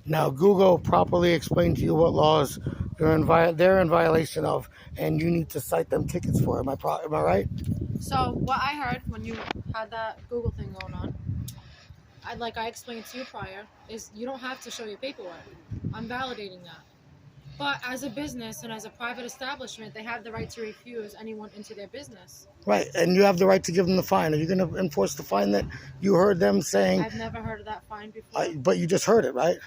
Now, Google properly explained to you what laws they're in violation of, and you need to cite them tickets for. Am I right? So what I heard when you had that Google thing going on, like I explained to you prior, is you don't have to show your paperwork. I'm validating that. But as a business and as a private establishment, they have the right to refuse anyone into their business. Right, and you have the right to give them the fine. Are you going to enforce the fine that you heard them saying? I've never heard of that fine before. But you just heard it, right?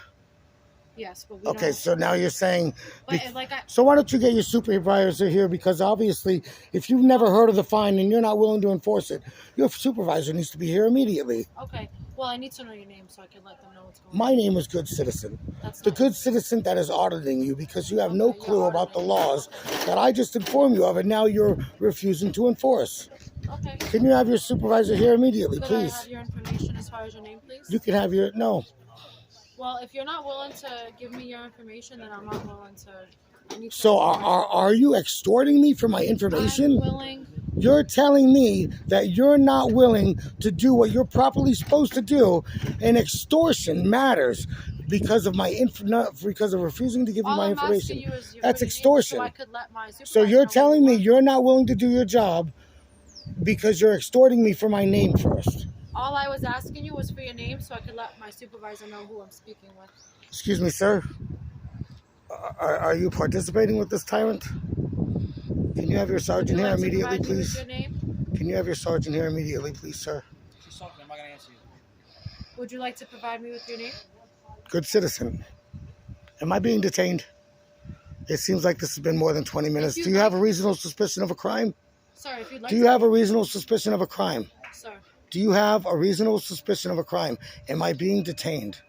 Yes, but we Okay, don't. so now you're saying. But like So why don't you get your supervisor here? Because obviously, if you've never heard of the fine and you're not willing to enforce it, your supervisor needs to be here immediately. okay, well I need to know your name so I can let them know what's going on. My name is Good Citizen. That's The not good citizen that is auditing you because you have no Okay, clue you're about the auditing. laws Okay. that I just informed you of, and now you're refusing to enforce. Okay. Can you have your supervisor here immediately, Could I please? have your information as far as your name, please? You can have your no. Well, if you're not willing to give me your information, then I'm not willing to. I need to So know are you extorting me for my I'm information? willing. You're telling me that you're not willing to do what you're properly supposed to do, and extortion matters because of because of refusing to give you All my I'm information. asking you is your That's good name extortion. so I could let my supervisor So you're know who telling you me are. you're not willing to do your job because you're extorting me for my name first. All I was asking you was for your name so I could let my supervisor know who I'm speaking with. Excuse me, sir. Are you participating with this tyrant? Can you have your Would you sergeant here like to immediately, provide me with please? your name? Can you have your sergeant here immediately, please, sir? She's talking. I'm not gonna answer you. Would you like to provide me with your name? Good citizen. Am I being detained? It seems like this has been more than 20 minutes. Do you have a reasonable suspicion of a crime? Sir, if you'd like Do you have a reasonable suspicion of a crime? Sir, Do you have a reasonable suspicion of a crime? Am I being detained?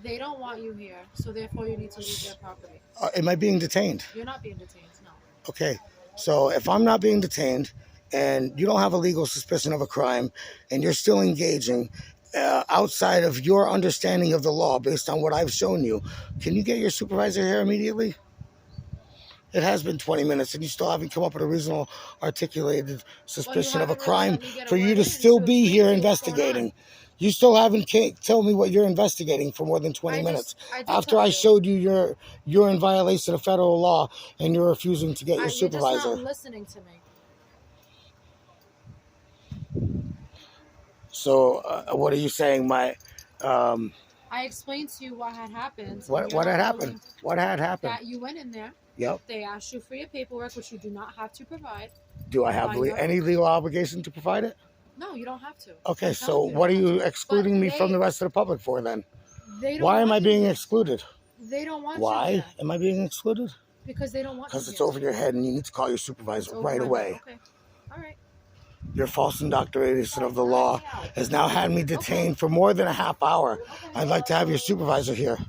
they don't want you here, so therefore you need to leave their property. Am I being detained? You're not being detained, no. Okay, so if I'm not being detained and you don't have a legal suspicion of a crime and you're still engaging outside of your understanding of the law based on what I've shown you, can you get your supervisor here immediately? It has been 20 minutes and you still haven't come up with a reasonable articulated suspicion of a crime for you to still be here investigating. You still haven't told me what you're investigating for more than 20 minutes. After I showed you you're in violation of federal law and you're refusing to get your supervisor. You're just not listening to me. So what are you saying? I explained to you what had happened. What had happened? What had happened? That you went in there. Yep. They asked you for your paperwork, which you do not have to provide. Do I have any legal obligation to provide it? No, you don't have to. Okay, so what are you excluding me from the rest of the public for then? Why am I being excluded? They don't want you. Why am I being excluded? Because they don't want you. Because it's over your head and you need to call your supervisor right away. Okay. All right. Your false indoctrination of the law has now had me detained for more than a half hour. I'd like to have your supervisor here.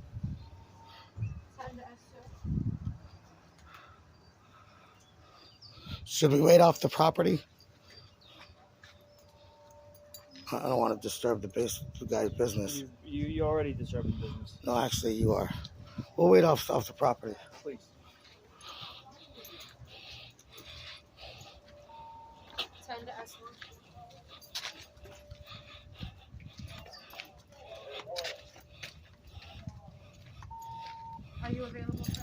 Should we wait off the property? I don't want to disturb the guy's business. You already disturbed the business. No, actually, you are. We'll wait off the property. Please. Are you available, sir?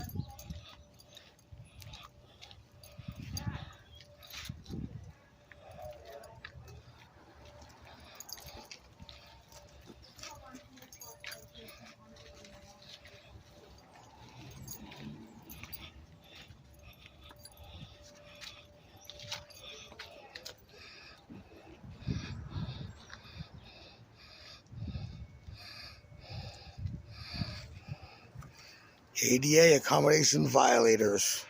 ADA accommodation violators.